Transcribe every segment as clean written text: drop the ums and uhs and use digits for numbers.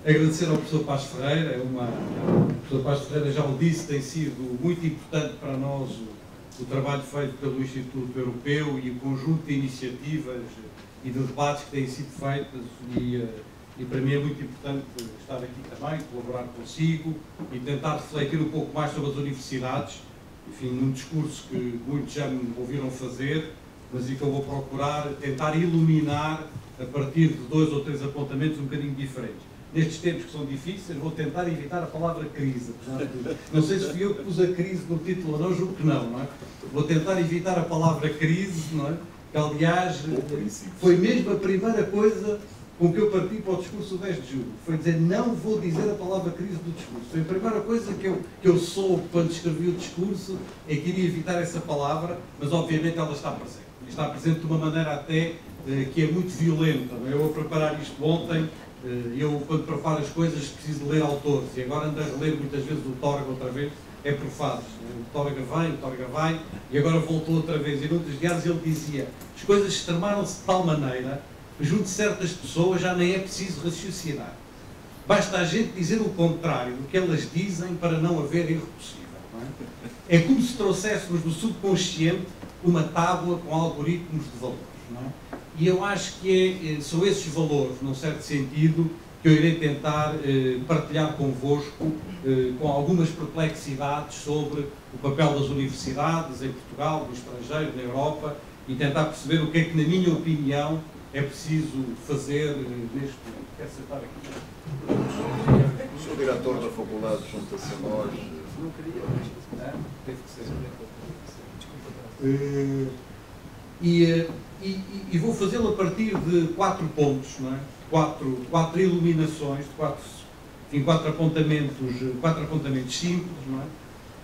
Agradecer ao professor Paz Ferreira. O professor Paz Ferreira já o disse, tem sido muito importante para nós o trabalho feito pelo Instituto Europeu e o conjunto de iniciativas e de debates que têm sido feitas, e para mim é muito importante estar aqui também, colaborar consigo e tentar refletir um pouco mais sobre as universidades, enfim, num discurso que muitos já me ouviram fazer, mas e que eu vou procurar tentar iluminar a partir de 2 ou 3 apontamentos um bocadinho diferentes. Nestes tempos que são difíceis, vou tentar evitar a palavra crise. Não sei se fui eu que pus a crise no título ou não, julgo que não é? Vou tentar evitar a palavra crise, não é? Que, aliás, foi mesmo a primeira coisa com que eu parti para o discurso do 10 de julho. Foi dizer, não vou dizer a palavra crise do discurso. Foi a primeira coisa que eu soube quando escrevi o discurso, é que iria evitar essa palavra, mas obviamente ela está presente. E está presente de uma maneira até que é muito violenta. Não é? Eu, a preparar isto ontem, eu, quando preparo as coisas, preciso ler autores, e agora ando a reler muitas vezes o Torga outra vez, é por fases. O Torga vai, e agora voltou outra vez. E num dos diários ele dizia, as coisas extremaram-se de tal maneira que junto de certas pessoas já nem é preciso raciocinar. Basta a gente dizer o contrário do que elas dizem para não haver erro possível. Não é? É como se trouxéssemos do subconsciente uma tábua com algoritmos de valores. Não é? E eu acho que são esses valores, num certo sentido, que eu irei tentar partilhar convosco com algumas perplexidades sobre o papel das universidades em Portugal, no estrangeiro, na Europa, e tentar perceber o que é que, na minha opinião, é preciso fazer neste momento. Quer sentar aqui? O senhor diretor da faculdade junta-se a nós. Não queria, mas teve que ser. E vou fazê-lo a partir de 4 pontos, não é? 4 iluminações, 4 apontamentos simples, não é?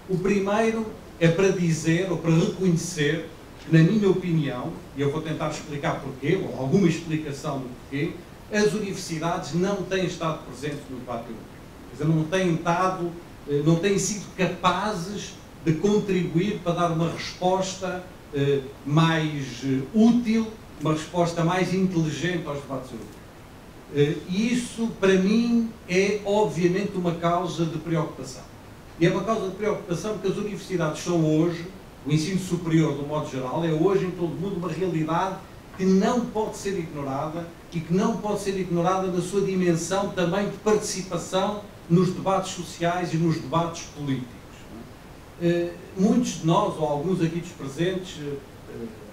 O primeiro é para dizer, ou para reconhecer, que, na minha opinião, e eu vou tentar explicar porquê, ou alguma explicação do porquê, as universidades não têm estado presentes no debate europeu. Quer dizer, não têm sido capazes de contribuir para dar uma resposta mais útil, uma resposta mais inteligente aos debates europeus. E isso, para mim, é obviamente uma causa de preocupação. E é uma causa de preocupação porque as universidades são hoje, o ensino superior, do modo geral, é hoje em todo o mundo uma realidade que não pode ser ignorada e que não pode ser ignorada na sua dimensão também de participação nos debates sociais e nos debates políticos. Muitos de nós, ou alguns aqui dos presentes,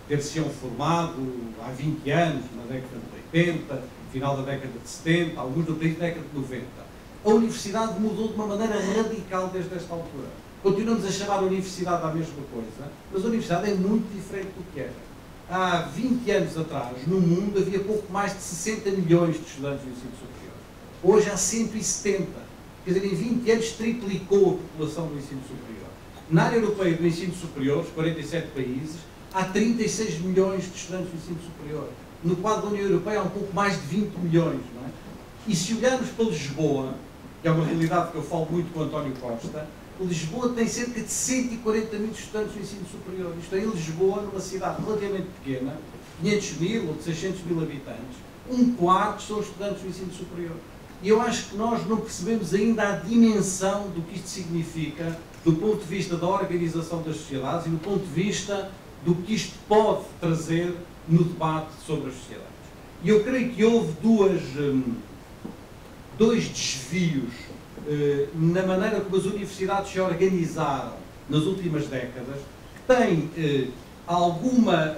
ter-se-ão formado há 20 anos, na década de 80, final da década de 70, alguns no país da década de 90. A universidade mudou de uma maneira radical desde esta altura. Continuamos a chamar a universidade à mesma coisa, mas a universidade é muito diferente do que era. Há 20 anos atrás, no mundo, havia pouco mais de 60 milhões de estudantes do ensino superior. Hoje há 170. Quer dizer, em 20 anos triplicou a população do ensino superior. Na área europeia do ensino superior, os 47 países, há 36 milhões de estudantes do ensino superior. No quadro da União Europeia há um pouco mais de 20 milhões. Não é? E se olharmos para Lisboa, que é uma realidade que eu falo muito com o António Costa, Lisboa tem cerca de 140 mil estudantes do ensino superior. Isto é, em Lisboa, numa cidade relativamente pequena, 500 mil ou de 600 mil habitantes, um quarto são estudantes do ensino superior. E eu acho que nós não percebemos ainda a dimensão do que isto significa do ponto de vista da organização das sociedades e do ponto de vista do que isto pode trazer no debate sobre as sociedades. E eu creio que houve dois desvios na maneira como as universidades se organizaram nas últimas décadas, que têm alguma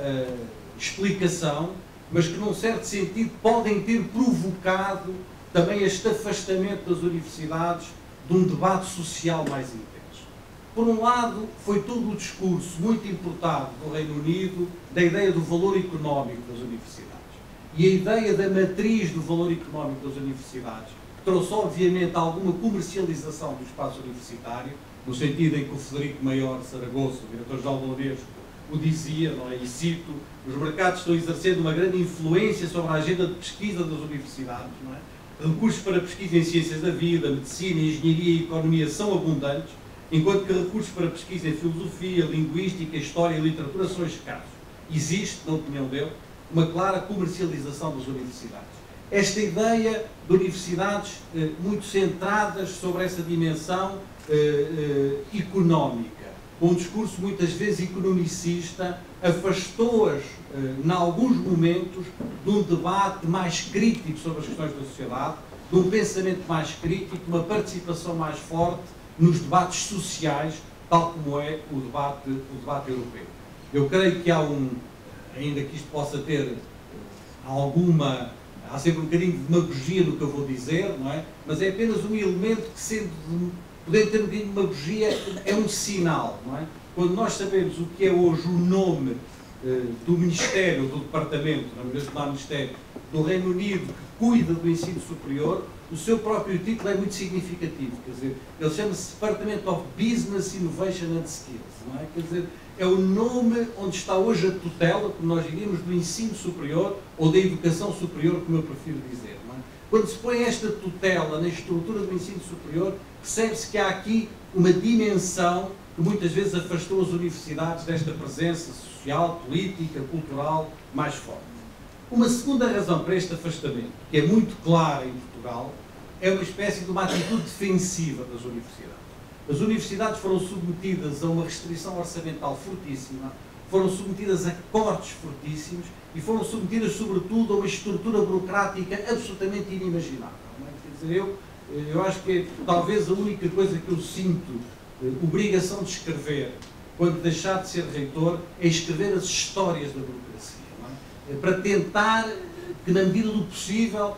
explicação, mas que, num certo sentido, podem ter provocado também este afastamento das universidades de um debate social mais intenso. Por um lado, foi todo o discurso muito importado do Reino Unido da ideia do valor económico das universidades. E a ideia da matriz do valor económico das universidades trouxe, obviamente, alguma comercialização do espaço universitário, no sentido em que o Frederico Maior Saragossa, o diretor-geral da Unesco, o dizia, não é? E cito, os mercados estão exercendo uma grande influência sobre a agenda de pesquisa das universidades, não é? Recursos para pesquisa em ciências da vida, medicina, engenharia e economia são abundantes, enquanto que recursos para pesquisa em filosofia, linguística, história e literatura são escassos. Existe, na opinião dele, uma clara comercialização das universidades. esta ideia de universidades muito centradas sobre essa dimensão económica, um discurso muitas vezes economicista, afastou-as, em alguns momentos, de um debate mais crítico sobre as questões da sociedade, de um pensamento mais crítico, de uma participação mais forte nos debates sociais, tal como é o debate europeu. Eu creio que há ainda que isto possa ter há sempre um bocadinho de demagogia no que eu vou dizer, não é? Mas é apenas um elemento que, podendo ter um bocadinho de demagogia, é um sinal, não é? Quando nós sabemos o que é hoje o nome do Ministério, do Departamento, não é do Ministério, do Reino Unido, que cuida do ensino superior, o seu próprio título é muito significativo, quer dizer, ele chama-se Department of Business, Innovation and Skills, não é? Quer dizer, é o nome onde está hoje a tutela, como nós diríamos, do ensino superior ou da educação superior, como eu prefiro dizer, não é? Quando se põe esta tutela na estrutura do ensino superior, percebe-se que há aqui uma dimensão que muitas vezes afastou as universidades desta presença social, política, cultural mais forte. Uma segunda razão para este afastamento, que é muito clara em Portugal, é uma espécie de uma atitude defensiva das universidades. As universidades foram submetidas a uma restrição orçamental fortíssima, foram submetidas a cortes fortíssimos e foram submetidas, sobretudo, a uma estrutura burocrática absolutamente inimaginável. Não é? Quer dizer, eu acho que talvez a única coisa que eu sinto obrigação de escrever quando deixar de ser reitor é escrever as histórias da burocracia, não é? Para tentar que, na medida do possível,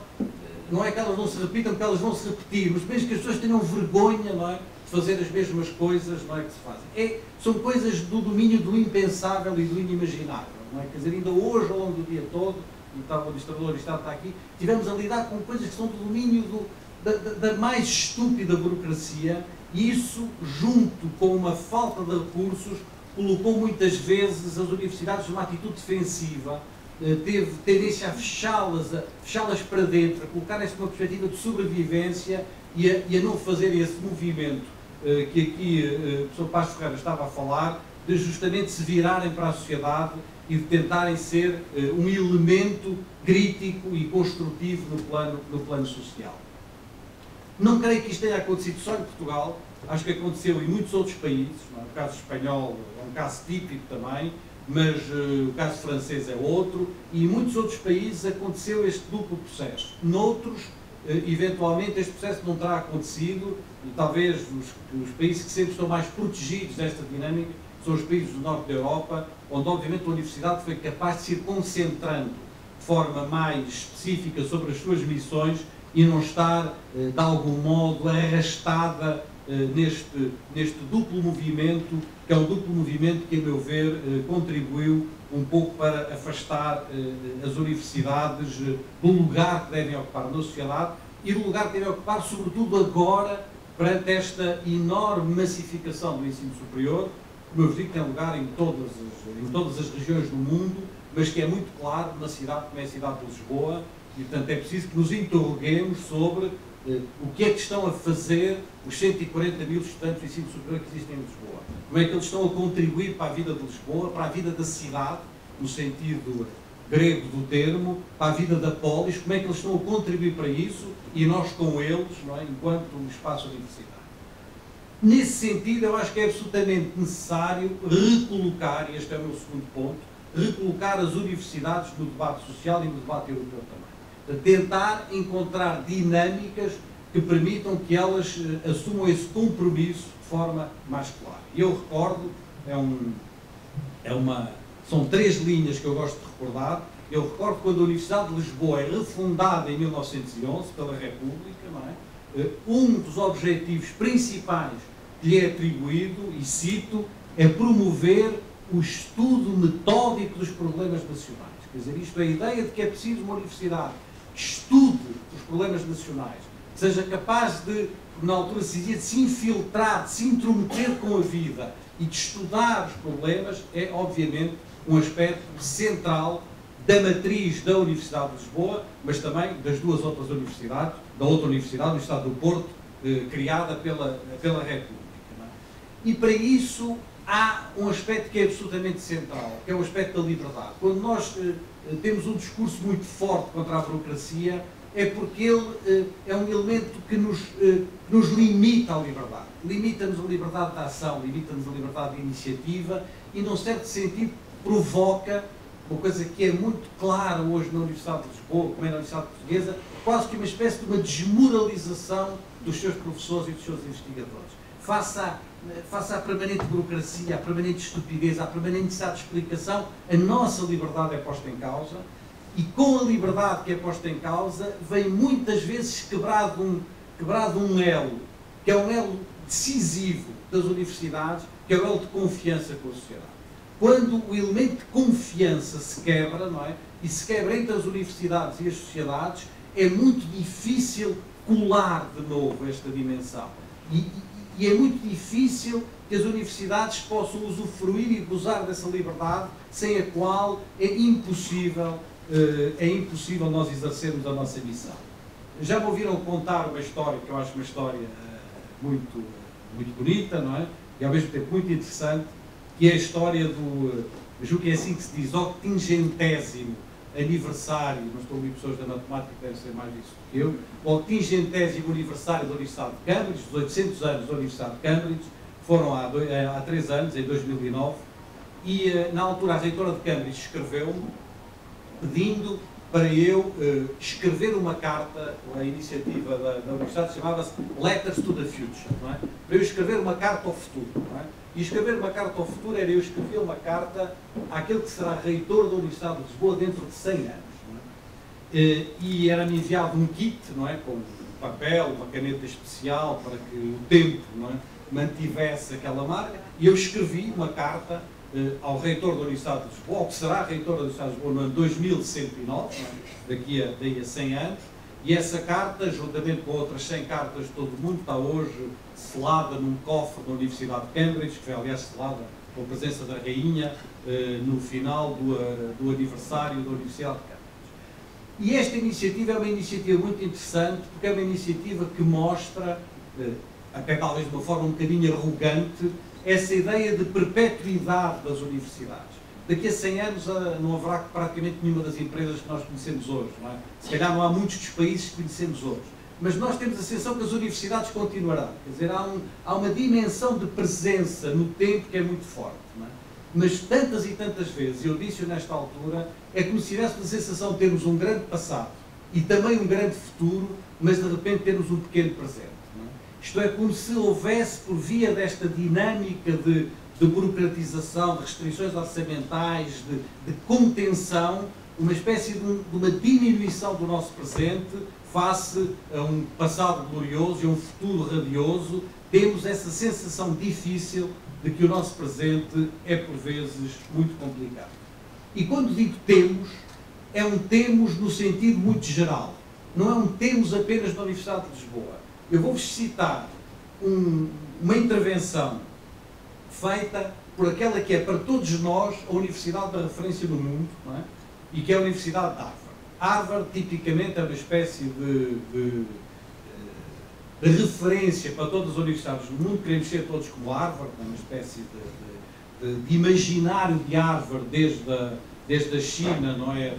não é que elas não se repitam, porque elas vão se repetir, mas mesmo que as pessoas tenham vergonha, não é, de fazer as mesmas coisas, não é, que se fazem. São coisas do domínio do impensável e do inimaginável, não é? Quer dizer, ainda hoje, ao longo do dia todo, e o administrador do Estado está aqui, tivemos a lidar com coisas que são do domínio da mais estúpida burocracia, e isso, junto com uma falta de recursos, colocou muitas vezes as universidades numa atitude defensiva, teve tendência a fechá-las para dentro, a colocar-se numa perspectiva de sobrevivência e a não fazer esse movimento que aqui o Sr. Passos Ferreira estava a falar, de justamente se virarem para a sociedade e de tentarem ser um elemento crítico e construtivo no plano social. Não creio que isto tenha acontecido só em Portugal, acho que aconteceu em muitos outros países, não é? O caso espanhol é um caso típico também, mas o caso francês é outro, e em muitos outros países aconteceu este duplo processo. Noutros, eventualmente, este processo não terá acontecido, e talvez os países que sempre estão mais protegidos desta dinâmica são os países do norte da Europa, onde obviamente a universidade foi capaz de se ir concentrando de forma mais específica sobre as suas missões e não estar, de algum modo, arrastada neste duplo movimento, que é um duplo movimento que, a meu ver, contribuiu um pouco para afastar as universidades do lugar que devem ocupar na sociedade e do lugar que devem ocupar, sobretudo agora, perante esta enorme massificação do ensino superior, como eu vos digo, tem lugar em todas as regiões do mundo, mas que é muito claro numa cidade como é a cidade de Lisboa, e, portanto, é preciso que nos interroguemos sobre o que é que estão a fazer os 140 mil estudantes do ensino superior que existem em Lisboa. Como é que eles estão a contribuir para a vida de Lisboa, para a vida da cidade, no sentido grego do termo, para a vida da polis, como é que eles estão a contribuir para isso e nós com eles, não é, enquanto espaço universitário. Nesse sentido, eu acho que é absolutamente necessário recolocar, e este é o meu segundo ponto, recolocar as universidades no debate social e no debate europeu também. Tentar encontrar dinâmicas que permitam que elas assumam esse compromisso de forma mais clara. E eu recordo, são 3 linhas que eu gosto de recordar. Eu recordo quando a Universidade de Lisboa é refundada em 1911 pela República, não é? Um dos objetivos principais que lhe é atribuído, e cito, é promover o estudo metódico dos problemas nacionais. Quer dizer, isto é a ideia de que é preciso uma universidade que estude os problemas nacionais, que seja capaz de, na altura se dizia, de se infiltrar, de se intrometer com a vida e de estudar os problemas, é obviamente um aspecto central da matriz da Universidade de Lisboa, mas também das duas outras universidades, da outra universidade, a Universidade do Porto, criada pela República. Não é? E para isso há um aspecto que é absolutamente central, que é o aspecto da liberdade. Quando nós temos um discurso muito forte contra a burocracia, é porque ele é um elemento que nos limita a liberdade. Limita-nos a liberdade de ação, limita-nos a liberdade de iniciativa e, num certo sentido, provoca uma coisa que é muito clara hoje na Universidade de Lisboa, como é na Universidade Portuguesa, quase que uma espécie de uma desmoralização dos seus professores e dos seus investigadores. Face à permanente burocracia, à permanente estupidez, à permanente necessidade de explicação, a nossa liberdade é posta em causa e com a liberdade que é posta em causa vem muitas vezes quebrado um elo, que é um elo decisivo das universidades, que é o elo de confiança com a sociedade. Quando o elemento de confiança se quebra, não é? E se quebra entre as universidades e as sociedades, é muito difícil colar de novo esta dimensão. E é muito difícil que as universidades possam usufruir e gozar dessa liberdade, sem a qual é impossível nós exercermos a nossa missão. Já me ouviram contar uma história, que eu acho uma história muito bonita, não é? E ao mesmo tempo muito interessante, que é a história do, julgo que é assim que se diz, 80º aniversário, não estou a ouvir pessoas da matemática, devem ser mais disso do que eu, o 80º aniversário da Universidade de Cambridge, dos 800 anos da Universidade de Cambridge, foram há 3 anos, em 2009, e na altura a reitora de Cambridge escreveu-me pedindo para eu escrever uma carta, a iniciativa da Universidade chamava-se Letters to the Future, não é? Para eu escrever uma carta ao futuro, não é? E escrever uma carta ao futuro era eu escrever uma carta àquele que será reitor da Universidade de Lisboa dentro de 100 anos, não é? E era-me enviado um kit, não é? Com papel, uma caneta especial para que o tempo, não é? Mantivesse aquela marca, e eu escrevi uma carta ao reitor da Universidade de Lisboa, ao que será reitor da Universidade de Lisboa no ano 2109, daí a 100 anos, e essa carta, juntamente com outras 100 cartas de todo o mundo, está hoje selada num cofre da Universidade de Cambridge, que foi aliás selada com a presença da rainha no final do aniversário da Universidade de Cambridge. E esta iniciativa é uma iniciativa muito interessante, porque é uma iniciativa que mostra, até talvez de uma forma um bocadinho arrogante, essa ideia de perpetuidade das universidades. Daqui a 100 anos não haverá praticamente nenhuma das empresas que nós conhecemos hoje, não é? Se calhar não há muitos dos países que conhecemos hoje. Mas nós temos a sensação que as universidades continuarão. Quer dizer, há uma dimensão de presença no tempo que é muito forte, não é? Mas tantas e tantas vezes, eu disse nesta altura, é como se tivéssemos a sensação de termos um grande passado e também um grande futuro, mas de repente termos um pequeno presente. Isto é, como se houvesse, por via desta dinâmica de burocratização, de restrições orçamentais, de contenção, uma espécie de uma diminuição do nosso presente face a um passado glorioso e a um futuro radioso. Temos essa sensação difícil de que o nosso presente é, por vezes, muito complicado. E quando digo temos, é um temos no sentido muito geral. Não é um temos apenas na Universidade de Lisboa. Eu vou-vos citar uma intervenção feita por aquela que é para todos nós a universidade da referência no mundo, não é? E que é a Universidade de Harvard. Harvard, tipicamente, é uma espécie de referência para todas as universidades do mundo. Queremos ser todos como Harvard, é uma espécie de imaginário de Harvard desde a China, não é?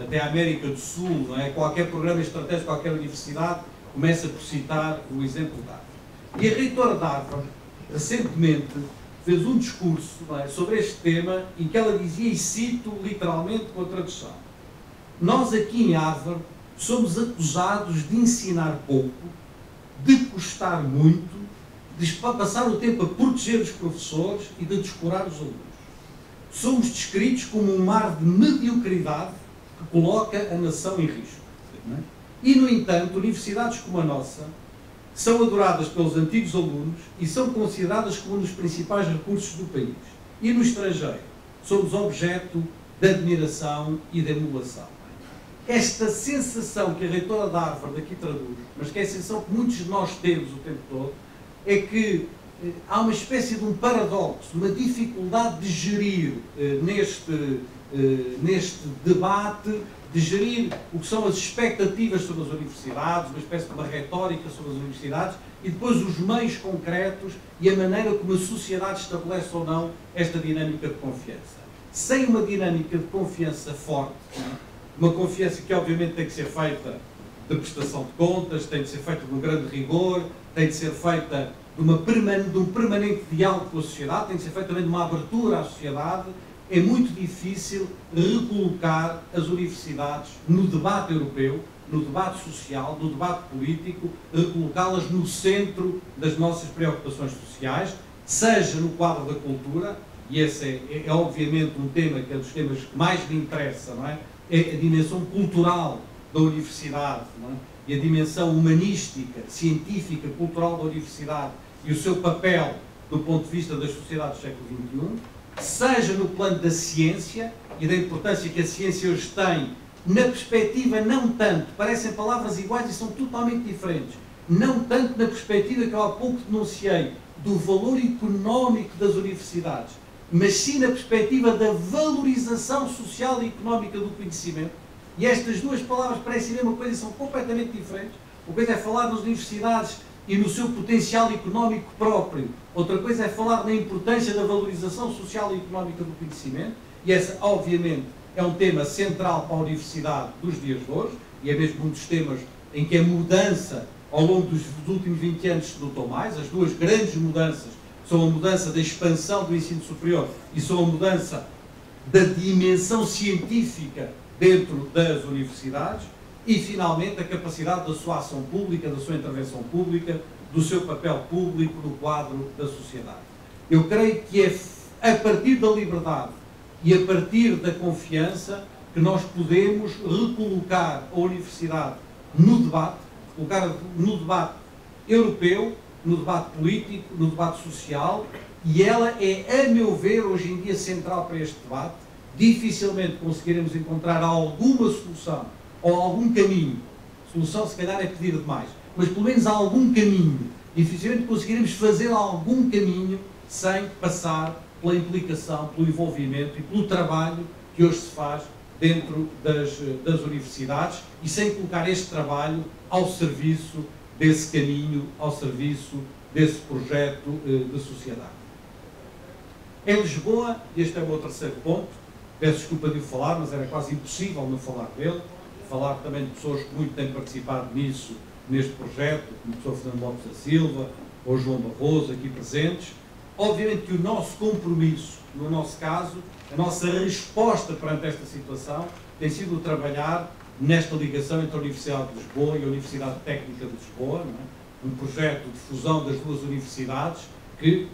Até a América do Sul, não é? Qualquer programa estratégico, qualquer universidade começa por citar o exemplo de Harvard. E a reitora de Harvard, recentemente, fez um discurso, não é, sobre este tema, em que ela dizia, e cito literalmente com a tradução: nós aqui em Harvard somos acusados de ensinar pouco, de custar muito, de passar o tempo a proteger os professores e de descurar os alunos. Somos descritos como um mar de mediocridade que coloca a nação em risco. Não é? E, no entanto, universidades como a nossa são adoradas pelos antigos alunos e são consideradas como um dos principais recursos do país. E no estrangeiro, somos objeto de admiração e de emulação. Esta sensação que a reitora de Harvard aqui traduz, mas que é a sensação que muitos de nós temos o tempo todo, é que há uma espécie de um paradoxo, uma dificuldade de gerir neste debate, de gerir o que são as expectativas sobre as universidades, uma espécie de uma retórica sobre as universidades, e depois os meios concretos e a maneira como a sociedade estabelece ou não esta dinâmica de confiança. Sem uma dinâmica de confiança forte, uma confiança que obviamente tem que ser feita de prestação de contas, tem de ser feita de um grande rigor, tem de ser feita de um permanente diálogo com a sociedade, tem de ser feita também de uma abertura à sociedade. É muito difícil recolocar as universidades no debate europeu, no debate social, no debate político, recolocá-las no centro das nossas preocupações sociais, seja no quadro da cultura, e esse é obviamente um tema que é dos temas que mais me interessa, não é? É a dimensão cultural da universidade, não é? E a dimensão humanística, científica, cultural da universidade e o seu papel do ponto de vista das sociedades do século XXI, seja no plano da ciência e da importância que a ciência hoje tem, na perspectiva não tanto, parecem palavras iguais e são totalmente diferentes, não tanto na perspectiva que eu há pouco denunciei, do valor económico das universidades, mas sim na perspectiva da valorização social e económica do conhecimento. E estas duas palavras parecem a mesma coisa e são completamente diferentes. Uma coisa é falar das universidades e no seu potencial económico próprio. Outra coisa é falar na importância da valorização social e económica do conhecimento. E essa, obviamente, é um tema central para a universidade dos dias de hoje, e é mesmo um dos temas em que a mudança, ao longo dos últimos 20 anos, se notou mais. As duas grandes mudanças são a mudança da expansão do ensino superior e são a mudança da dimensão científica dentro das universidades e, finalmente, a capacidade da sua ação pública, da sua intervenção pública, do seu papel público no quadro da sociedade. Eu creio que é a partir da liberdade e a partir da confiança que nós podemos recolocar a universidade no debate, colocar no debate europeu, no debate político, no debate social, e ela é, a meu ver, hoje em dia central para este debate. Dificilmente conseguiremos encontrar alguma solução ou algum caminho. Solução, se calhar, é pedir demais, mas pelo menos algum caminho. Dificilmente conseguiremos fazer algum caminho sem passar pela implicação, pelo envolvimento e pelo trabalho que hoje se faz dentro das universidades e sem colocar este trabalho ao serviço desse caminho, ao serviço desse projeto de sociedade. Em Lisboa, este é o meu terceiro ponto, peço desculpa de o falar, mas era quase impossível não falar dele, falar também de pessoas que muito têm participado nisso, neste projeto, como o professor Fernando Lopes da Silva, ou João Barroso, aqui presentes. Obviamente que o nosso compromisso, no nosso caso, a nossa resposta perante esta situação, tem sido trabalhar nesta ligação entre a Universidade de Lisboa e a Universidade Técnica de Lisboa, não é? Um projeto de fusão das duas universidades que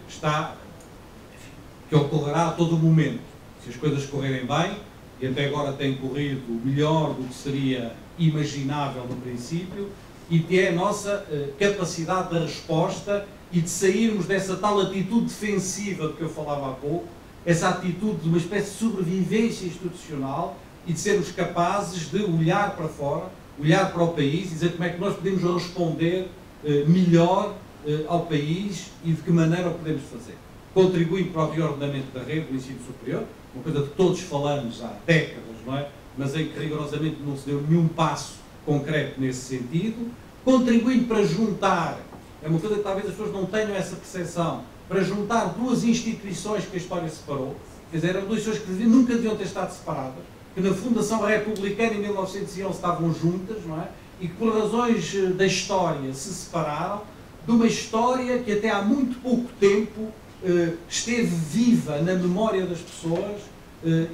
ocorrerá a todo momento. Se as coisas correrem bem, e até agora tem corrido melhor do que seria imaginável no princípio, e que é a nossa capacidade de resposta e de sairmos dessa tal atitude defensiva de que eu falava há pouco, essa atitude de uma espécie de sobrevivência institucional e de sermos capazes de olhar para fora, olhar para o país e dizer como é que nós podemos responder melhor ao país e de que maneira o podemos fazer. Contribuindo para o reordenamento da rede do ensino superior, uma coisa que todos falamos há décadas, não é? Mas em que rigorosamente não se deu nenhum passo concreto nesse sentido, contribuindo para juntar, é uma coisa que talvez as pessoas não tenham essa percepção, para juntar duas instituições que a história separou, quer dizer, eram duas pessoas que nunca deviam ter estado separadas, que na Fundação Republicana em 1911 estavam juntas, não é? E que por razões da história se separaram, de uma história que até há muito pouco tempo esteve viva na memória das pessoas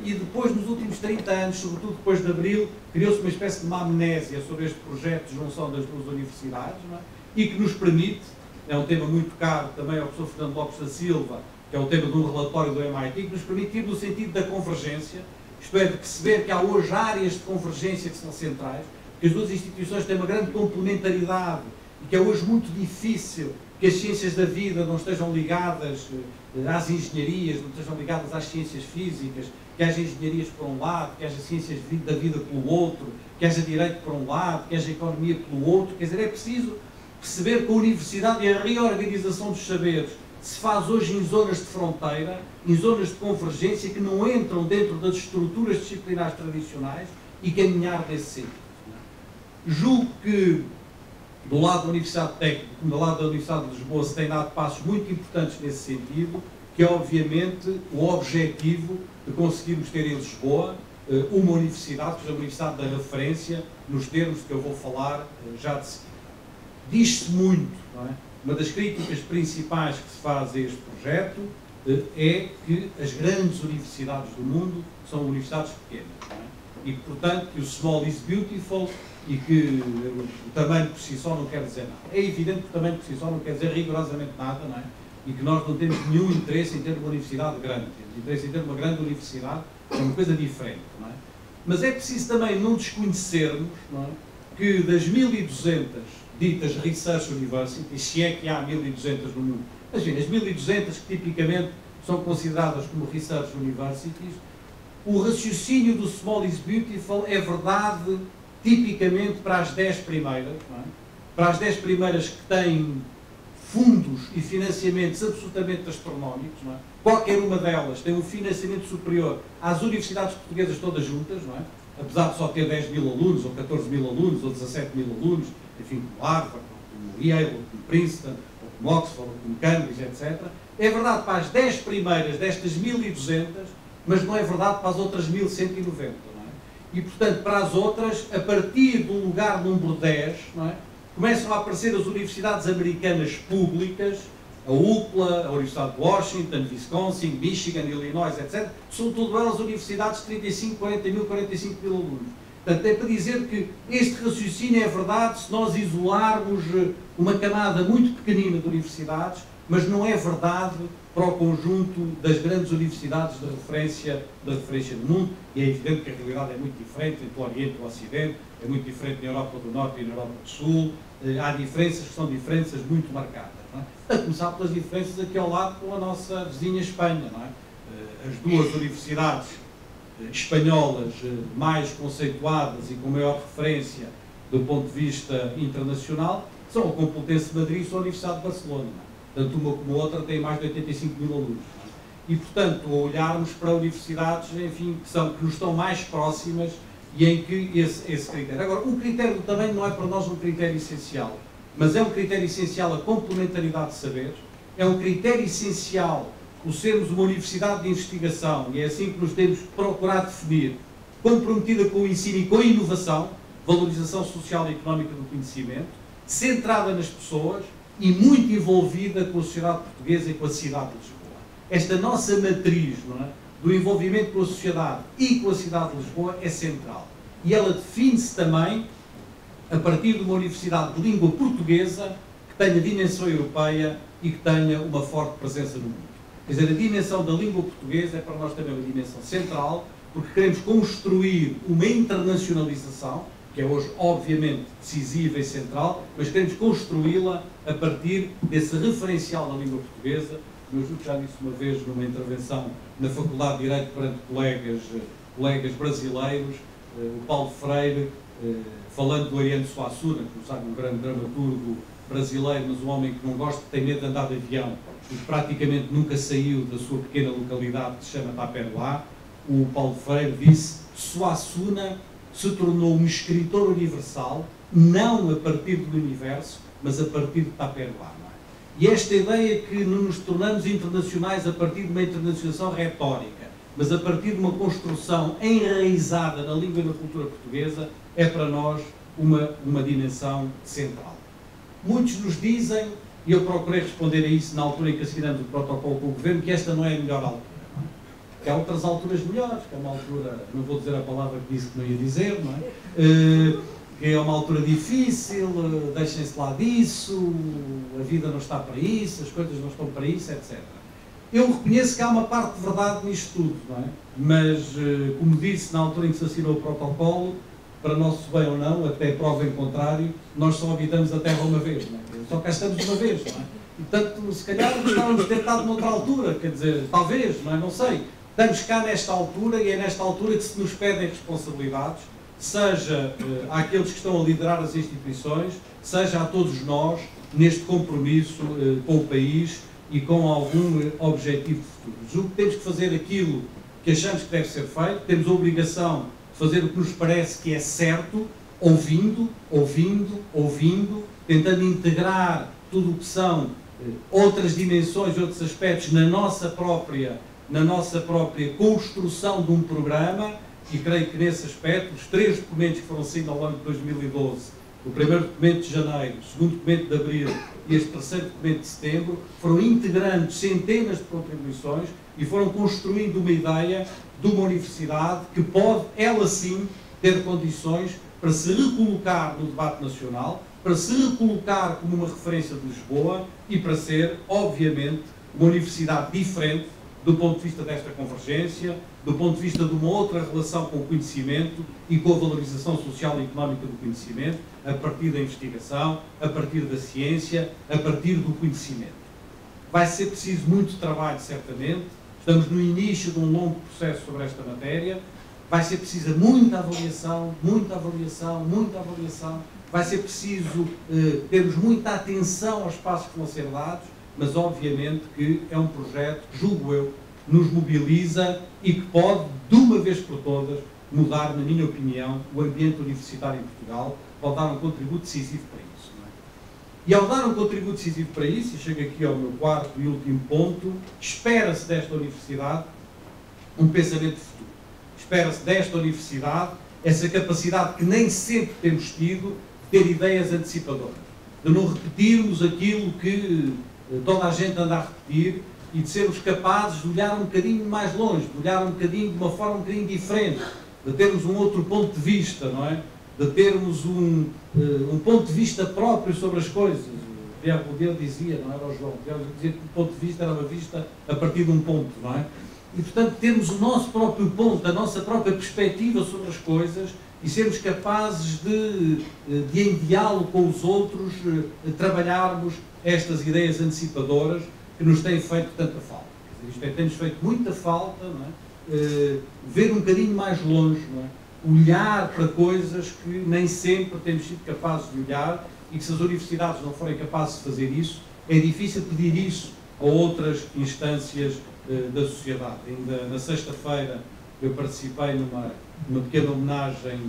e depois, nos últimos 30 anos, sobretudo depois de Abril, criou-se uma espécie de uma amnésia sobre este projeto de junção das duas universidades, não é? E que nos permite, é um tema muito caro também ao professor Fernando Lopes da Silva, que é o tema de um relatório do MIT, que nos permite ir no sentido da convergência, isto é, de perceber que há hoje áreas de convergência que são centrais, que as duas instituições têm uma grande complementaridade e que é hoje muito difícil que as ciências da vida não estejam ligadas às engenharias, não estejam ligadas às ciências físicas, que haja engenharias por um lado, que haja ciências da vida pelo outro, que haja direito por um lado, que haja economia pelo outro. Quer dizer, é preciso perceber que a universidade e a reorganização dos saberes se faz hoje em zonas de fronteira, em zonas de convergência que não entram dentro das estruturas disciplinares tradicionais e caminhar nesse sentido. Julgo que do lado da Universidade Técnica, como do lado da Universidade de Lisboa, se tem dado passos muito importantes nesse sentido, que é obviamente o objetivo de conseguirmos ter em Lisboa uma universidade, que é a universidade da referência, nos termos que eu vou falar já de seguida. Diz-se muito, não é? Uma das críticas principais que se faz a este projeto é que as grandes universidades do mundo são universidades pequenas, não é? E que, portanto, que o small is beautiful e que o tamanho por si só não quer dizer nada. É evidente que o tamanho por si só não quer dizer rigorosamente nada, não é? E que nós não temos nenhum interesse em ter uma universidade grande. Temos interesse em ter uma grande universidade, é uma coisa diferente, não é? Mas é preciso também não desconhecermos, não é, que das 1.200 ditas Research Universities, se é que há 1.200 no mundo, mas as 1.200 que tipicamente são consideradas como Research Universities, o raciocínio do Small is Beautiful é verdade tipicamente para as 10 primeiras, não é? Para as 10 primeiras que têm fundos e financiamentos absolutamente astronómicos, não é? Qualquer uma delas tem um financiamento superior às universidades portuguesas todas juntas, não é? Apesar de só ter 10 mil alunos, ou 14 mil alunos, ou 17 mil alunos, enfim, como Harvard, como Yale, ou como Princeton, ou como Oxford, ou como Cambridge, etc. É verdade para as 10 primeiras destas 1.200, mas não é verdade para as outras 1.190, não é? E, portanto, para as outras, a partir do lugar número 10, não é, começam a aparecer as universidades americanas públicas, a UCLA, a Universidade de Washington, Wisconsin, Michigan, Illinois, etc. São todas elas universidades de 35, 40 mil, 45 mil alunos. Portanto, é para dizer que este raciocínio é verdade se nós isolarmos uma camada muito pequenina de universidades, mas não é verdade para o conjunto das grandes universidades de referência do mundo, e é evidente que a realidade é muito diferente entre o Oriente e o Ocidente, é muito diferente na Europa do Norte e na Europa do Sul, há diferenças que são diferenças muito marcadas, não é? A começar pelas diferenças aqui ao lado com a nossa vizinha Espanha, não é? As duas universidades espanholas mais conceituadas e com maior referência do ponto de vista internacional são a Complutense de Madrid e a Universidade de Barcelona, não é? Tanto uma como a outra tem mais de 85 mil alunos. E, portanto, a olharmos para universidades, enfim, que nos estão mais próximas e em que esse critério. Agora, o critério do tamanho não é para nós um critério essencial, mas é um critério essencial a complementaridade de saberes, é um critério essencial o sermos uma universidade de investigação, e é assim que nos temos que procurar definir, comprometida com o ensino e com a inovação, valorização social e económica do conhecimento, centrada nas pessoas, e muito envolvida com a sociedade portuguesa e com a cidade de Lisboa. Esta nossa matriz, não é, do envolvimento com a sociedade e com a cidade de Lisboa é central. E ela define-se também a partir de uma universidade de língua portuguesa que tenha dimensão europeia e que tenha uma forte presença no mundo. Quer dizer, a dimensão da língua portuguesa é para nós também uma dimensão central, porque queremos construir uma internacionalização, que é hoje, obviamente, decisiva e central, mas queremos construí-la a partir desse referencial da língua portuguesa. Eu já disse uma vez numa intervenção na Faculdade de Direito perante colegas brasileiros, o Paulo Freire, falando do Ariano Suassuna, que sabe, um grande dramaturgo brasileiro, mas um homem que não gosta, que tem medo de andar de avião e que praticamente nunca saiu da sua pequena localidade que se chama Taperoá. O Paulo Freire disse: Suassuna se tornou um escritor universal, não a partir do universo, mas a partir de Taperoá. E esta ideia que não nos tornamos internacionais a partir de uma internacionalização retórica, mas a partir de uma construção enraizada na língua e na cultura portuguesa, é para nós uma dimensão central. Muitos nos dizem, e eu procurei responder a isso na altura em que assinamos o protocolo com o Governo, que esta não é a melhor altura. Não é? Que há outras alturas melhores, que é uma altura, não vou dizer a palavra que disse que não ia dizer, não é? Que é uma altura difícil, deixem-se lá disso, a vida não está para isso, as coisas não estão para isso, etc. Eu reconheço que há uma parte de verdade nisto tudo, não é? Mas, como disse na altura em que se assinou o protocolo, para nosso bem ou não, até prova em contrário, nós só habitamos a Terra uma vez, não é? Só cá estamos uma vez, não é? E, portanto, se calhar gostávamos de ter estado noutra altura, quer dizer, talvez, não é? Não sei. Estamos cá nesta altura e é nesta altura que se nos pedem responsabilidades, seja àqueles que estão a liderar as instituições, seja a todos nós, neste compromisso com o país e com algum objetivo de futuro. Julgo que temos que fazer aquilo que achamos que deve ser feito, temos a obrigação de fazer o que nos parece que é certo, ouvindo, tentando integrar tudo o que são outras dimensões, outros aspectos na nossa própria construção de um programa, e creio que nesse aspecto os 3 documentos que foram saindo ao longo de 2012, o primeiro documento de janeiro, o segundo documento de abril e este terceiro documento de setembro, foram integrando centenas de contribuições e foram construindo uma ideia de uma universidade que pode, ela sim, ter condições para se recolocar no debate nacional, para se recolocar como uma referência de Lisboa e para ser, obviamente, uma universidade diferente do ponto de vista desta convergência, do ponto de vista de uma outra relação com o conhecimento e com a valorização social e económica do conhecimento, a partir da investigação, a partir da ciência, a partir do conhecimento. Vai ser preciso muito trabalho, certamente. Estamos no início de um longo processo sobre esta matéria. Vai ser preciso muita avaliação, muita avaliação, muita avaliação. Vai ser preciso termos muita atenção aos passos que vão ser dados, mas obviamente que é um projeto que, julgo eu, nos mobiliza e que pode, de uma vez por todas, mudar, na minha opinião, o ambiente universitário em Portugal, pode dar um contributo decisivo para isso. Não é? E ao dar um contributo decisivo para isso, e chego aqui ao meu quarto e último ponto, espera-se desta universidade um pensamento futuro. Espera-se desta universidade essa capacidade que nem sempre temos tido de ter ideias antecipadoras, de não repetirmos aquilo que toda a gente anda a repetir e de sermos capazes de olhar um bocadinho mais longe, de olhar um bocadinho de uma forma um bocadinho diferente, de termos um outro ponto de vista, não é? De termos um ponto de vista próprio sobre as coisas. O Pierre Bourdieu dizia, não era o João, Pierre dizia que o ponto de vista era uma vista a partir de um ponto, não é? E, portanto, termos o nosso próprio ponto, a nossa própria perspectiva sobre as coisas e sermos capazes de em diálogo com os outros, trabalharmos estas ideias antecipadoras que nos têm feito tanta falta. Isto é, tem-nos feito muita falta, não é? Ver um bocadinho mais longe, não é? Olhar para coisas que nem sempre temos sido capazes de olhar e que, se as universidades não forem capazes de fazer isso, é difícil pedir isso a outras instâncias da sociedade. Ainda na sexta-feira eu participei numa pequena homenagem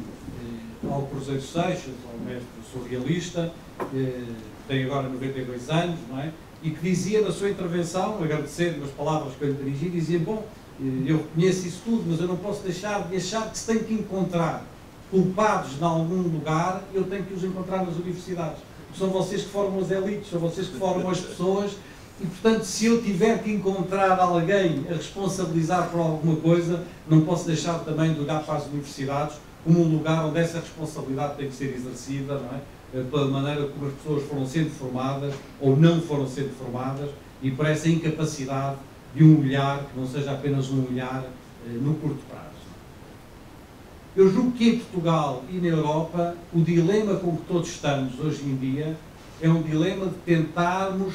ao Cruzeiro Seixas, ao mestre surrealista, que tem agora 92 anos, não é? E que dizia na sua intervenção, agradecendo as palavras que eu lhe dirigi, dizia, bom, eu reconheço isso tudo, mas eu não posso deixar de achar que se tem que encontrar culpados em algum lugar, eu tenho que os encontrar nas universidades. São vocês que formam as elites, são vocês que formam as pessoas, e, portanto, se eu tiver que encontrar alguém a responsabilizar por alguma coisa, não posso deixar também de olhar para as universidades como um lugar onde essa responsabilidade tem que ser exercida, não é? Pela maneira como as pessoas foram sendo formadas ou não foram sendo formadas e por essa incapacidade de um olhar que não seja apenas um olhar no curto prazo. Eu julgo que em Portugal e na Europa o dilema com que todos estamos hoje em dia é um dilema de tentarmos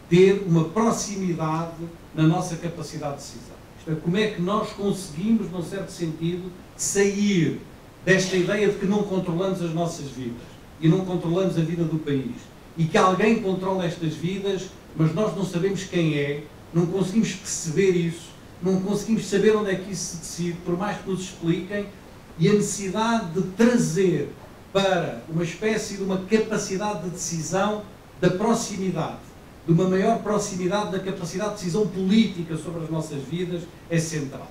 ter uma proximidade na nossa capacidade de decisão. Isto é, como é que nós conseguimos, num certo sentido, sair desta ideia de que não controlamos as nossas vidas e não controlamos a vida do país e que alguém controla estas vidas, mas nós não sabemos quem é, não conseguimos perceber isso, não conseguimos saber onde é que isso se decide, por mais que nos expliquem, e a necessidade de trazer para uma espécie de uma capacidade de decisão da proximidade, de uma maior proximidade da capacidade de decisão política sobre as nossas vidas é central.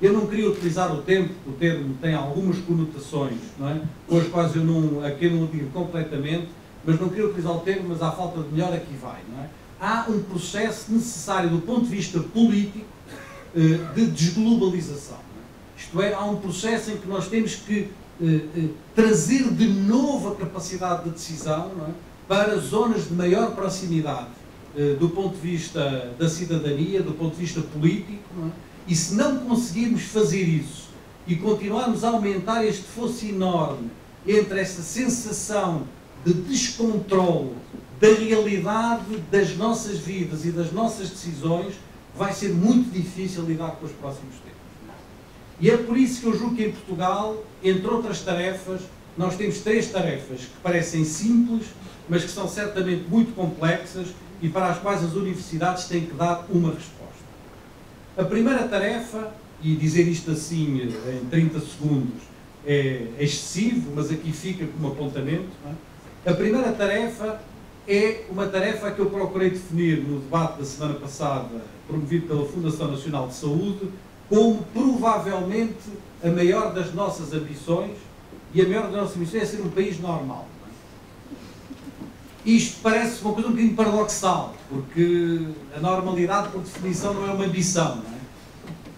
Eu não queria utilizar o termo, porque o termo tem algumas conotações, não é? Com as quais eu não o digo completamente, mas não queria utilizar o termo, mas à falta de melhor aqui vai, não é? Há um processo necessário do ponto de vista político de desglobalização. Não é? Isto é, há um processo em que nós temos que trazer de novo a capacidade de decisão, não é? Para zonas de maior proximidade do ponto de vista da cidadania, do ponto de vista político, não é? E se não conseguirmos fazer isso e continuarmos a aumentar este fosso enorme entre essa sensação de descontrole da realidade das nossas vidas e das nossas decisões, vai ser muito difícil lidar com os próximos tempos. E é por isso que eu julgo que em Portugal, entre outras tarefas, nós temos 3 tarefas que parecem simples, mas que são certamente muito complexas e para as quais as universidades têm que dar uma resposta. A primeira tarefa, e dizer isto assim em 30 segundos é excessivo, mas aqui fica como apontamento, não é? A primeira tarefa é uma tarefa que eu procurei definir no debate da semana passada, promovido pela Fundação Nacional de Saúde, como provavelmente a maior das nossas ambições, e a maior das nossas ambições é ser um país normal. Isto parece uma coisa um bocadinho paradoxal, porque a normalidade, por definição, não é uma ambição, não é?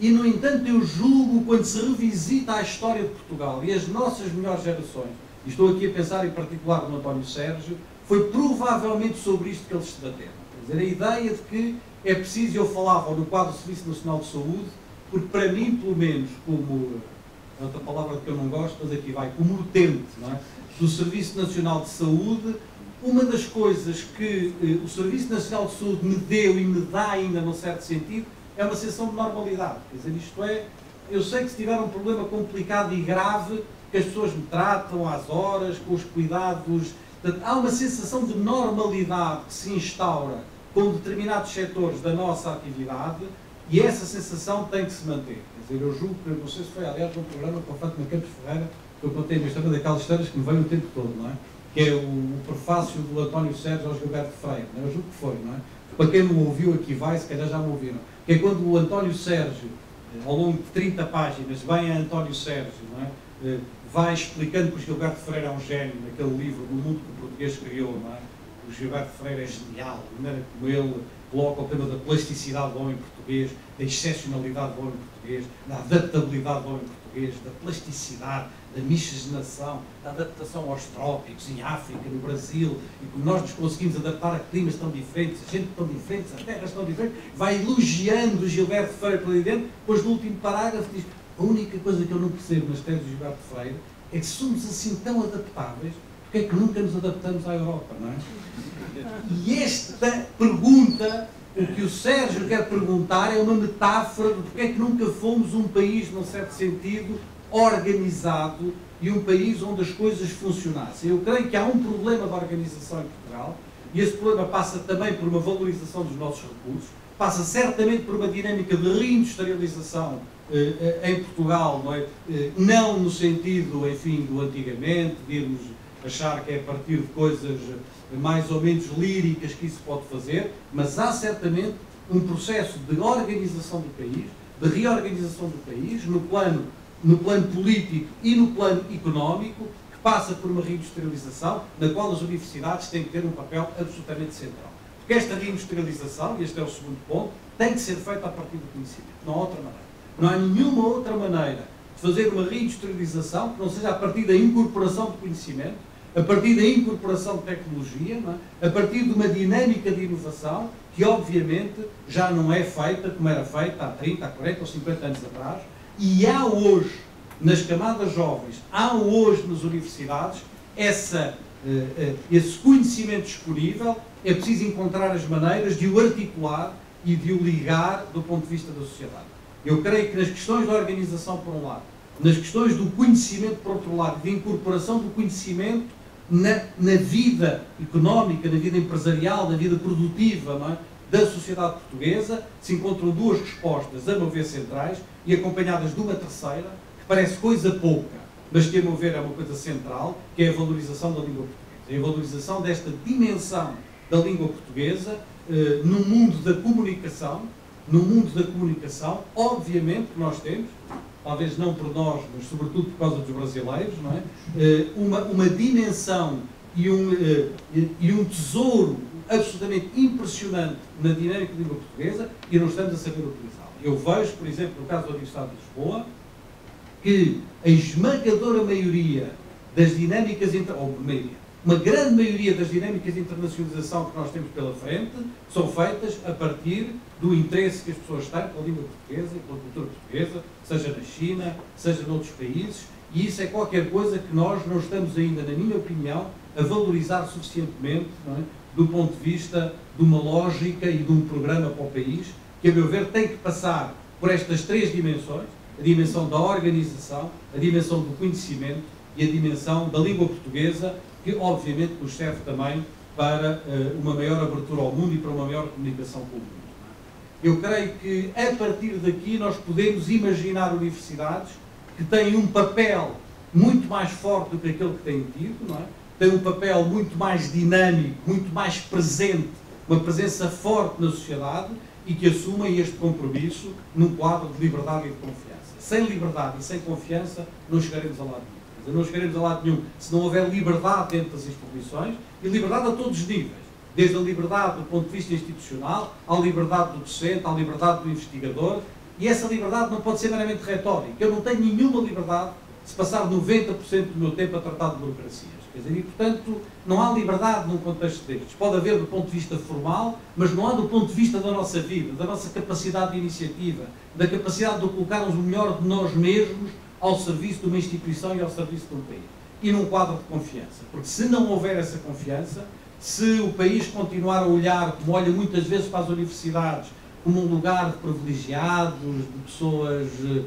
E, no entanto, eu julgo, quando se revisita a história de Portugal e as nossas melhores gerações, e estou aqui a pensar em particular no António Sérgio, foi provavelmente sobre isto que eles se debateram. Quer dizer, a ideia de que é preciso, eu falava no quadro do Serviço Nacional de Saúde, porque para mim, pelo menos, como, é outra palavra que eu não gosto, mas aqui vai, como utente, não é? Do Serviço Nacional de Saúde, uma das coisas que o Serviço Nacional de Saúde me deu e me dá ainda, num certo sentido, é uma sensação de normalidade. Quer dizer, isto é, eu sei que se tiver um problema complicado e grave, que as pessoas me tratam às horas, com os cuidados. Portanto, há uma sensação de normalidade que se instaura com determinados setores da nossa atividade e essa sensação tem que se manter. Quer dizer, eu julgo que, não sei se foi, aliás, um programa com a Fátima Campos Ferreira, que eu contei a minha história daquelas histórias que me veio o tempo todo, não é? Que é o prefácio do António Sérgio ao Gilberto Freire, não é? Eu julgo que foi, não é? Para quem não ouviu aqui vai, se calhar já me ouviram. Que é quando o António Sérgio, ao longo de 30 páginas, vem a António Sérgio, não é? Vai explicando que o Gilberto Freire é um gênio naquele livro do mundo que o português criou, não é? O Gilberto Freire é genial, a maneira como ele coloca o tema da plasticidade do homem português, da excepcionalidade do homem português, da adaptabilidade do homem português, da plasticidade, da miscigenação, da adaptação aos trópicos, em África, no Brasil, e como nós nos conseguimos adaptar a climas tão diferentes, a gente tão diferentes, a terras tão diferentes, vai elogiando o Gilberto Freire para ali dentro, depois no último parágrafo diz: a única coisa que eu não percebo nas teses do Gilberto Freire é que somos assim tão adaptáveis, porque é que nunca nos adaptamos à Europa, não é? E esta pergunta, o que o Sérgio quer perguntar, é uma metáfora de porque é que nunca fomos um país, num certo sentido, organizado e um país onde as coisas funcionassem. Eu creio que há um problema de organização em Portugal e esse problema passa também por uma valorização dos nossos recursos, passa certamente por uma dinâmica de reindustrialização em Portugal, não é? Não no sentido, enfim, do antigamente, de irmos achar que é a partir de coisas mais ou menos líricas que isso pode fazer, mas há certamente um processo de organização do país, de reorganização do país, no plano político e no plano económico, que passa por uma reindustrialização, na qual as universidades têm que ter um papel absolutamente central. Porque esta reindustrialização, e este é o segundo ponto, tem que ser feita a partir do conhecimento, não há outra maneira. Não há nenhuma outra maneira de fazer uma reindustrialização que não seja a partir da incorporação de conhecimento, a partir da incorporação de tecnologia, não é? A partir de uma dinâmica de inovação que, obviamente, já não é feita como era feita há 30, há 40 ou 50 anos atrás, e há hoje, nas camadas jovens, há hoje nas universidades, esse conhecimento disponível. É preciso encontrar as maneiras de o articular e de o ligar do ponto de vista da sociedade. Eu creio que nas questões da organização, por um lado, nas questões do conhecimento, por outro lado, de incorporação do conhecimento na vida económica, na vida empresarial, na vida produtiva, não é? Da sociedade portuguesa, se encontram duas respostas, a meu ver, centrais, e acompanhadas de uma terceira, que parece coisa pouca, mas que, a meu ver, é uma coisa central, que é a valorização da língua portuguesa. É a valorização desta dimensão da língua portuguesa no mundo da comunicação. No mundo da comunicação, obviamente que nós temos, talvez não por nós, mas sobretudo por causa dos brasileiros, não é? Uma dimensão e um tesouro absolutamente impressionante na dinâmica da língua portuguesa e não estamos a saber utilizá-lo. Eu vejo, por exemplo, no caso da Universidade de Lisboa, que a esmagadora maioria das dinâmicas, uma grande maioria das dinâmicas de internacionalização que nós temos pela frente são feitas a partir do interesse que as pessoas têm pela língua portuguesa e pela cultura portuguesa, seja na China, seja noutros países, e isso é qualquer coisa que nós não estamos ainda, na minha opinião, a valorizar suficientemente, não é? Do ponto de vista de uma lógica e de um programa para o país, que, a meu ver, tem que passar por estas três dimensões: a dimensão da organização, a dimensão do conhecimento e a dimensão da língua portuguesa, que obviamente nos serve também para uma maior abertura ao mundo e para uma maior comunicação com o mundo. Eu creio que, a partir daqui, nós podemos imaginar universidades que têm um papel muito mais forte do que aquele que têm tido, não é? Têm um papel muito mais dinâmico, muito mais presente, uma presença forte na sociedade, e que assumem este compromisso num quadro de liberdade e de confiança. Sem liberdade e sem confiança não chegaremos a lado nenhum. Quer dizer, não chegaremos a lado nenhum se não houver liberdade dentro das instituições, e liberdade a todos os níveis, desde a liberdade do ponto de vista institucional, à liberdade do docente, à liberdade do investigador, e essa liberdade não pode ser meramente retórica. Eu não tenho nenhuma liberdade se passar 90% do meu tempo a tratar de burocracias. Quer dizer, e, portanto, não há liberdade num contexto destes. Pode haver do ponto de vista formal, mas não há do ponto de vista da nossa vida, da nossa capacidade de iniciativa, da capacidade de colocarmos o melhor de nós mesmos ao serviço de uma instituição e ao serviço de um país. E num quadro de confiança. Porque se não houver essa confiança, se o país continuar a olhar, como olha muitas vezes para as universidades, como um lugar de privilegiados, de pessoas que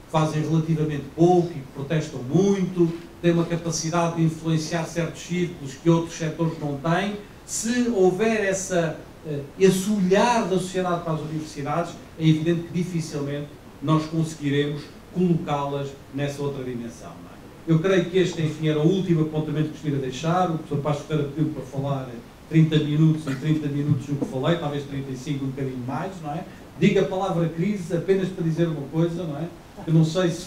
fazem relativamente pouco e que protestam muito, têm uma capacidade de influenciar certos círculos que outros setores não têm, se houver esse olhar da sociedade para as universidades, é evidente que dificilmente nós conseguiremos colocá-las nessa outra dimensão. Não é? Eu creio que este, enfim, era o último apontamento que gostaria de deixar. O professor Passos Ferreira pediu para falar 30 minutos e 30 minutos no que falei, talvez 35, um bocadinho mais, não é? Diga a palavra crise apenas para dizer uma coisa, não é? Eu não sei se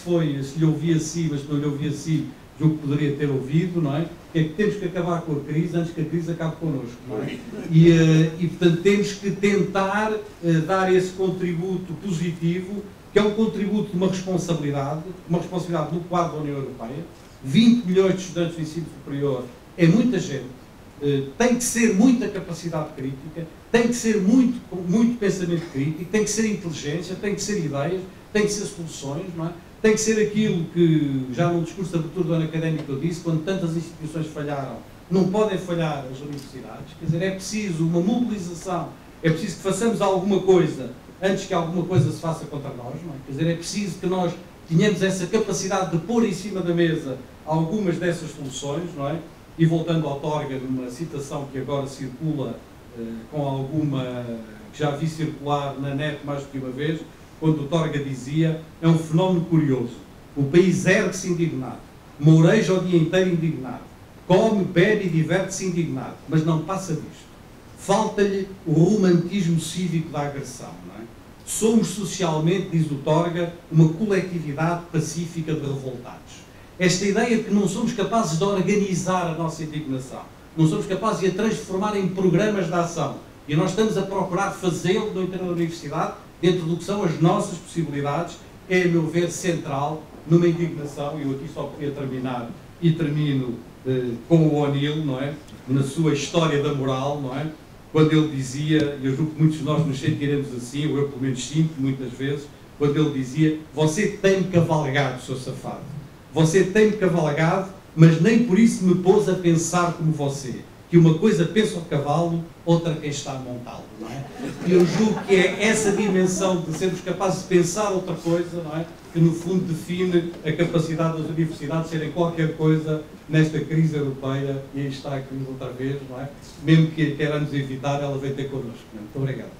lhe ouvi assim, mas se não lhe ouvi assim, julgo que poderia ter ouvido, não é? Que é que temos que acabar com a crise antes que a crise acabe connosco, não é? E portanto, temos que tentar dar esse contributo positivo, que é um contributo de uma responsabilidade no quadro da União Europeia. 20 milhões de estudantes do ensino superior é muita gente. Tem que ser muita capacidade crítica, tem que ser muito pensamento crítico, tem que ser inteligência, tem que ser ideias, tem que ser soluções, não é? Tem que ser aquilo que, já no discurso de abertura do ano académico eu disse, quando tantas instituições falharam, não podem falhar as universidades. Quer dizer, é preciso uma mobilização, é preciso que façamos alguma coisa antes que alguma coisa se faça contra nós, não é? Quer dizer, é preciso que nós tenhamos essa capacidade de pôr em cima da mesa algumas dessas soluções, não é? E voltando ao Torga, numa citação que agora circula com alguma, que já vi circular na net mais do que uma vez, quando o Torga dizia: é um fenómeno curioso, o país ergue-se indignado, moureja o dia inteiro indignado, come, bebe e diverte-se indignado, mas não passa disto. Falta-lhe o romantismo cívico da agressão, não é? Somos socialmente, diz o Torga, uma coletividade pacífica de revoltados. Esta ideia de que não somos capazes de organizar a nossa indignação, não somos capazes de a transformar em programas de ação, e nós estamos a procurar fazê-lo no interior da universidade, dentro do que são as nossas possibilidades, é, a meu ver, central numa indignação. E eu aqui só queria terminar, e termino com o O'Neill, não é? Na sua História da Moral, não é? Quando ele dizia, e eu julgo que muitos de nós nos sentiremos assim, ou eu pelo menos sinto muitas vezes, quando ele dizia: você tem-me cavalgado, seu safado. Você tem-me cavalgado, mas nem por isso me pôs a pensar como você. Que uma coisa pensa o cavalo, outra quem está a montá-lo, não é? E eu julgo que é essa dimensão de sermos capazes de pensar outra coisa, não é? Que no fundo define a capacidade das universidades de serem qualquer coisa nesta crise europeia, e aí está a crise outra vez, não é? Mesmo que queiramos evitar, ela vem ter connosco. Muito obrigado.